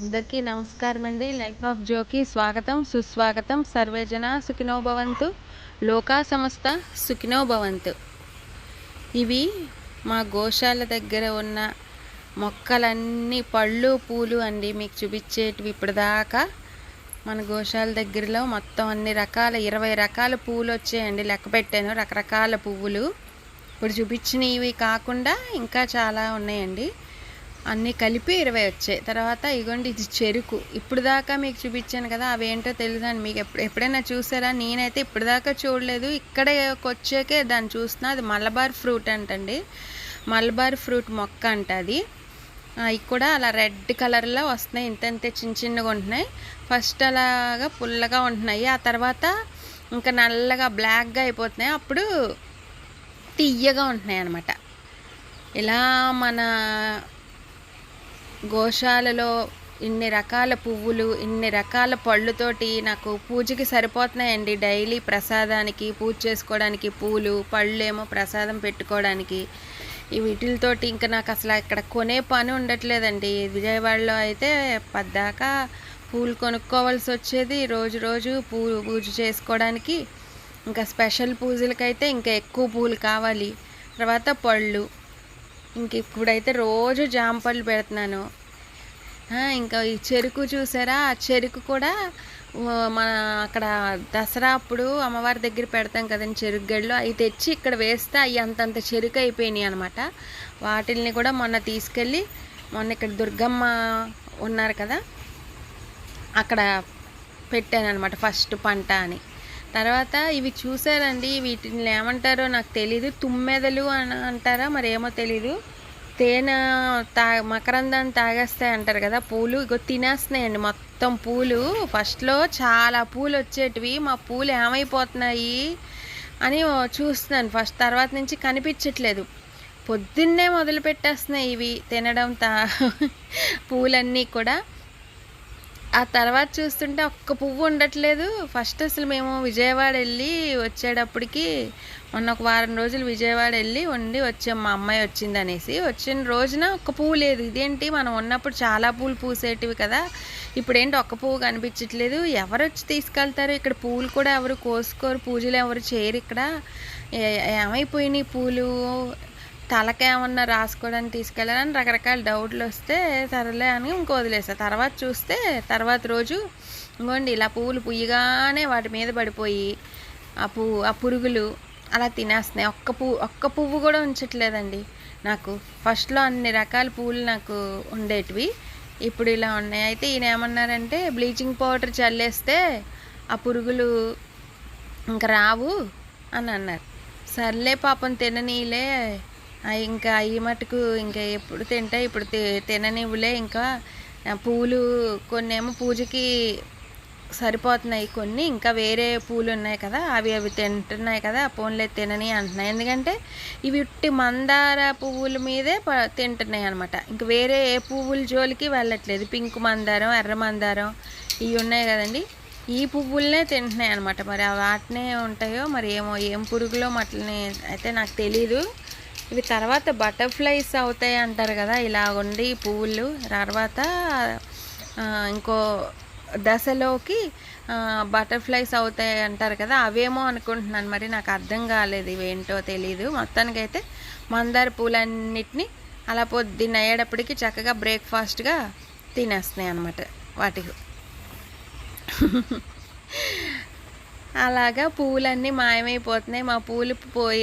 అందరికీ నమస్కారం అండి. లైఫ్ ఆఫ్ జోకి స్వాగతం సుస్వాగతం. సర్వేజన సుఖినో భవంతు, లోకా సమస్త సుఖినో భవంతు. ఇవి మా గోశాల దగ్గర ఉన్న మొక్కలన్నీ పళ్ళు పూలు అండి మీకు చూపించేటివి. ఇప్పటిదాకా మన గోశాల దగ్గరలో మొత్తం అన్ని రకాల 20 రకాల పువ్వులు వచ్చాయండి. లెక్క పెట్టాను, రకరకాల పువ్వులు. ఇప్పుడు చూపించినవి కాకుండా ఇంకా చాలా ఉన్నాయండి. అన్నీ కలిపి 20 వచ్చాయి. తర్వాత ఇగోండి ఇది చెరుకు. ఇప్పుడు దాకా మీకు చూపించాను కదా, అవేంటో తెలుసండి మీకు. ఎప్పుడైనా చూసారా? నేనైతే ఇప్పుడు దాకా చూడలేదు. ఇక్కడే వచ్చాకే దాన్ని చూస్తున్నా. అది మలబార్ ఫ్రూట్ అంటండి. మలబార్ ఫ్రూట్ మొక్క అంట అది. అవి కూడా అలా రెడ్ కలర్లో వస్తున్నాయి. ఇంతంతే చిన్న చిన్నగా ఉంటున్నాయి. ఫస్ట్ అలాగా పుల్లగా ఉంటున్నాయి, ఆ తర్వాత ఇంకా నల్లగా బ్లాక్గా అయిపోతున్నాయి, అప్పుడు తీయగా ఉంటున్నాయి అన్నమాట. ఇలా మన గోశాలలో ఇన్ని రకాల పువ్వులు, ఇన్ని రకాల పళ్ళుతోటి నాకు పూజకి సరిపోతున్నాయండి. డైలీ ప్రసాదానికి పూజ చేసుకోవడానికి పూలు, పళ్ళు ఏమో ప్రసాదం పెట్టుకోవడానికి. వీటితోటి ఇంకా నాకు అసలు ఇక్కడ కొనే పని ఉండట్లేదండి. విజయవాడలో అయితే పద్దాకా పూలు కొనుక్కోవాల్సి వచ్చేది. రోజు రోజు పూజ చేసుకోవడానికి. ఇంకా స్పెషల్ పూజలకైతే ఇంకా ఎక్కువ పూలు కావాలి. తర్వాత పళ్ళు. ఇంక ఇప్పుడైతే రోజు జామ పళ్ళు పెడుతున్నాను. ఇంకా ఈ చెరుకు చూసారా? ఆ చెరుకు కూడా మన అక్కడ దసరా అప్పుడు అమ్మవారి దగ్గర పెడతాం కదండి చెరుకు గడ్డలు. అవి తెచ్చి ఇక్కడ వేస్తే అవి అంతంత చెరుకు అయిపోయినాయి అనమాట. వాటిల్ని కూడా మొన్న తీసుకెళ్ళి, మొన్న ఇక్కడ దుర్గమ్మ ఉన్నారు కదా, అక్కడ పెట్టాను అనమాట ఫస్ట్ పంట అని. తర్వాత ఇవి చూసారండి, వీటిని ఏమంటారో నాకు తెలీదు. తుమ్మెదలు అని అంటారా మరి, ఏమో తెలీదు. తేనె మకరందాన్ని తాగేస్తాయి అంటారు కదా పూలు. ఇగో తినేస్తున్నాయండి మొత్తం పూలు. ఫస్ట్లో చాలా పూలు వచ్చేటివి, మా పూలు ఏమైపోతున్నాయి అని చూస్తున్నాను ఫస్ట్. తర్వాత నుంచి కనిపించట్లేదు. పొద్దున్నే మొదలు పెట్టేస్తున్నాయి ఇవి తినడం పూలన్నీ కూడా. ఆ తర్వాత చూస్తుంటే ఒక్క పువ్వు ఉండట్లేదు. ఫస్ట్ అసలు మేము విజయవాడ వెళ్ళి వచ్చేటప్పటికి, మొన్న ఒక వారం రోజులు విజయవాడ వెళ్ళి ఉండి వచ్చాం. మా అమ్మాయి వచ్చింది అనేసి. వచ్చిన రోజున ఒక్క పువ్వు లేదు. ఇదేంటి, మనం ఉన్నప్పుడు చాలా పూలు పూసేటివి కదా, ఇప్పుడు ఏంటి ఒక్క పువ్వు కనిపించట్లేదు. ఎవరు వచ్చి తీసుకెళ్తారు? ఇక్కడ పూలు కూడా ఎవరు కోసుకోరు, పూజలు ఎవరు చేయరు ఇక్కడ. ఏమైపోయినాయి పూలు, తలకేమన్నా రాసుకోవడానికి తీసుకెళ్ళాలని రకరకాల డౌట్లు వస్తే సరేలే అని ఇంకో వదిలేసా. తర్వాత చూస్తే తర్వాత రోజు ఇంకోండి ఇలా పువ్వులు పుయ్యగానే వాటి మీద పడిపోయి ఆ పురుగులు అలా తినేస్తున్నాయి. ఒక్క పువ్వు కూడా ఉంచట్లేదండి నాకు. ఫస్ట్లో అన్ని రకాల పువ్వులు నాకు ఉండేటివి, ఇప్పుడు ఇలా ఉన్నాయి. అయితే ఈయన ఏమన్నారంటే బ్లీచింగ్ పౌడర్ చల్లేస్తే ఆ పురుగులు ఇంకా రావు అని అన్నారు. సర్లే పాపం తిననీలే, ఇంకా ఈ మటుకు ఇంకా ఎప్పుడు తింటాయి, ఇప్పుడు తిననివ్వలే. ఇంకా పూలు కొన్ని ఏమో పూజకి సరిపోతున్నాయి, కొన్ని ఇంకా వేరే పూలు ఉన్నాయి కదా, అవి తింటున్నాయి కదా, పోన్లే తినని అంటున్నాయి. ఎందుకంటే ఇవి ఉట్టి మందార పువ్వుల మీదే తింటున్నాయి అనమాట. ఇంక వేరే ఏ పువ్వుల జోలికి వెళ్ళట్లేదు. పింక్ మందారం, ఎర్ర మందారం ఇవి ఉన్నాయి కదండి, ఈ పువ్వులనే తింటున్నాయి అనమాట. మరి వాటినే ఉంటాయో మరి ఏం పురుగులో మట్లని అయితే నాకు తెలీదు. ఇవి తర్వాత బటర్ఫ్లైస్ అవుతాయి అంటారు కదా, ఇలా ఉండి పువ్వులు తర్వాత ఇంకో దశలోకి బటర్ఫ్లైస్ అవుతాయి అంటారు కదా, అవేమో అనుకుంటున్నాను. మరి నాకు అర్థం కాలేదు, ఇవేంటో తెలీదు. మొత్తానికైతే మందార పూలన్నిటినీ అలా పొద్దున్న అయ్యేటప్పటికి చక్కగా బ్రేక్ఫాస్ట్గా తినేస్తున్నాయి అన్నమాట వాటికి. అలాగా పువ్వులన్నీ మాయమైపోతున్నాయి. మా పూలు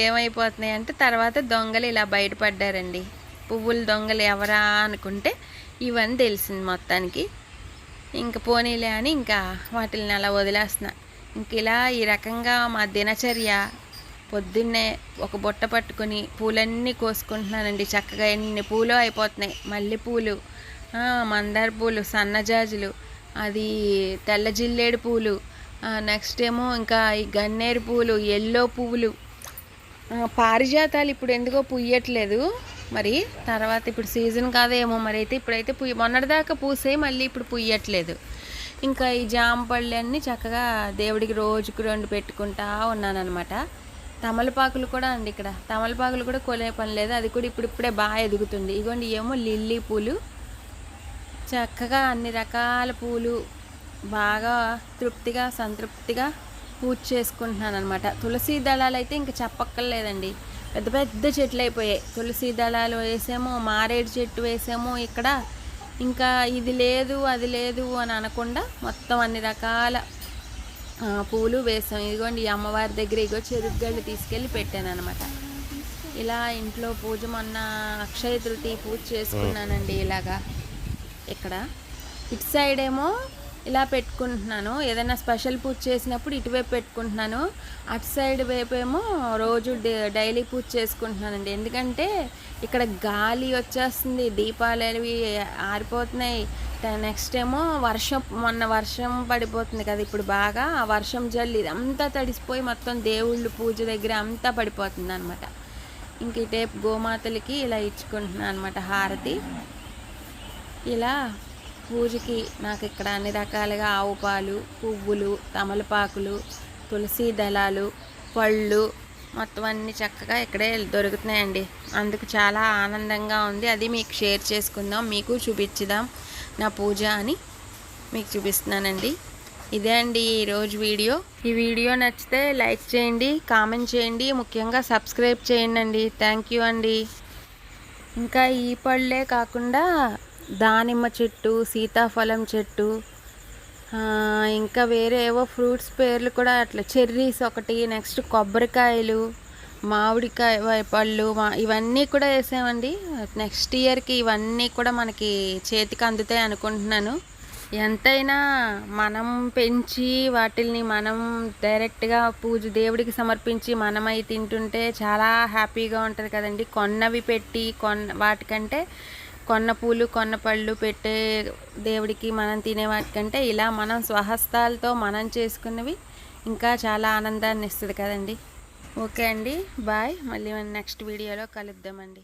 ఏమైపోతున్నాయి అంటే తర్వాత దొంగలు ఇలా బయటపడ్డారండి. పువ్వుల దొంగలు ఎవరా అనుకుంటే ఇవన్నీ తెలిసింది మొత్తానికి. ఇంక పోనీలే అని ఇంకా వాటిని అలా వదిలేస్తున్నా. ఇంక ఇలా ఈ రకంగా మా దినచర్య. పొద్దున్నే ఒక బుట్ట పట్టుకుని పూలన్నీ కోసుకుంటున్నానండి. చక్కగా ఎన్ని పూలు అయిపోతున్నాయి. మల్లెపూలు, మందార పూలు, సన్నజాజులు, అది తెల్ల జిల్లేడు పూలు, నెక్స్ట్ ఏమో ఇంకా ఈ గన్నేరు పువ్వులు, ఎల్లో పువ్వులు, పారిజాతాలు ఇప్పుడు ఎందుకో పుయ్యట్లేదు. మరి తర్వాత ఇప్పుడు సీజన్ కాదేమో మరి. అయితే ఇప్పుడైతే మొన్నటిదాకా పూసే, మళ్ళీ ఇప్పుడు పుయ్యట్లేదు. ఇంకా ఈ జామ పళ్ళు అన్నీ చక్కగా దేవుడికి రోజుకు 2 పెట్టుకుంటా ఉన్నానన్నమాట. తమలపాకులు కూడా అండి, ఇక్కడ తమలపాకులు కూడా కొనే పని లేదు. అది కూడా ఇప్పుడిప్పుడే బాగా ఎదుగుతుంది. ఇగోండి ఏమో లిల్లీ పూలు, చక్కగా అన్ని రకాల పూలు బాగా తృప్తిగా సంతృప్తిగా పూజ చేసుకుంటున్నాను అనమాట. తులసి దళాలు అయితే ఇంక చెప్పక్కర్లేదండి, పెద్ద పెద్ద చెట్లు అయిపోయాయి. తులసి దళాలు వేసాము, మారేడు చెట్టు వేసాము ఇక్కడ. ఇంకా ఇది లేదు అది లేదు అని అనకుండా మొత్తం అన్ని రకాల పూలు వేసాం. ఇదిగోండి ఈ అమ్మవారి దగ్గర ఇగో చెరుగ్గళ్ళు తీసుకెళ్ళి పెట్టాను అనమాట. ఇలా ఇంట్లో పూజ మొన్న అక్షయ తృతీయ పూజ చేసుకున్నానండి. ఇలాగా ఇక్కడ ఇటు సైడ్ ఏమో ఇలా పెట్టుకుంటున్నాను, ఏదైనా స్పెషల్ పూజ చేసినప్పుడు ఇటువైపు పెట్టుకుంటున్నాను. అటు సైడ్ వైపు ఏమో రోజు డైలీ పూజ చేసుకుంటున్నానండి. ఎందుకంటే ఇక్కడ గాలి వచ్చేస్తుంది, దీపాలు అవి ఆరిపోతున్నాయి. నెక్స్ట్ ఏమో మొన్న వర్షం పడిపోతుంది కదా ఇప్పుడు బాగా, ఆ వర్షం జల్లి ఇదంతా తడిసిపోయి మొత్తం దేవుళ్ళు పూజ దగ్గర అంతా పడిపోతుంది అనమాట. ఇంక ఈ టైప్ గోమాతలకి ఇలా ఇచ్చుకుంటున్నాను అనమాట హారతి. ఇలా పూజకి నాకు ఇక్కడ అన్ని రకాలుగా ఆవు పాలు, పువ్వులు, తమలపాకులు, తులసి దళాలు, పళ్ళు మొత్తం అన్నీ చక్కగా ఇక్కడే దొరుకుతున్నాయండి. అందుకు చాలా ఆనందంగా ఉంది. అది మీకు షేర్ చేసుకుందాం, మీకు చూపించుదాం నా పూజ అని మీకు చూపిస్తున్నానండి. ఇదే అండి ఈరోజు వీడియో. ఈ వీడియో నచ్చితే లైక్ చేయండి, కామెంట్ చేయండి, ముఖ్యంగా సబ్స్క్రైబ్ చేయండి అండి. థ్యాంక్ యూ అండి. ఇంకా ఈ పళ్ళే కాకుండా దానిమ్మ చెట్టు, సీతాఫలం చెట్టు, ఇంకా వేరే ఏవో ఫ్రూట్స్ పేర్లు కూడా అట్లా చెర్రీస్ ఒకటి, నెక్స్ట్ కొబ్బరికాయలు, మామిడికాయ పళ్ళు ఇవన్నీ కూడా వేసామండి. నెక్స్ట్ ఇయర్కి ఇవన్నీ కూడా మనకి చేతికి అందుతాయి అనుకుంటున్నాను. ఎంతైనా మనం పెంచి వాటిల్ని మనం డైరెక్ట్గా దేవుడికి సమర్పించి మనమై తింటుంటే చాలా హ్యాపీగా ఉంటుంది కదండి. కొన్నవి పెట్టి వాటికంటే కొన్న పూలు కొన్న పళ్ళు పెట్టే దేవుడికి మనం తినే వాటికంటే ఇలా మనం స్వహస్తాలతో మనం చేసుకున్నవి ఇంకా చాలా ఆనందాన్ని ఇస్తుంది కదండి. ఓకే అండి, బాయ్. మళ్ళీ నెక్స్ట్ వీడియోలో కలుద్దామండి.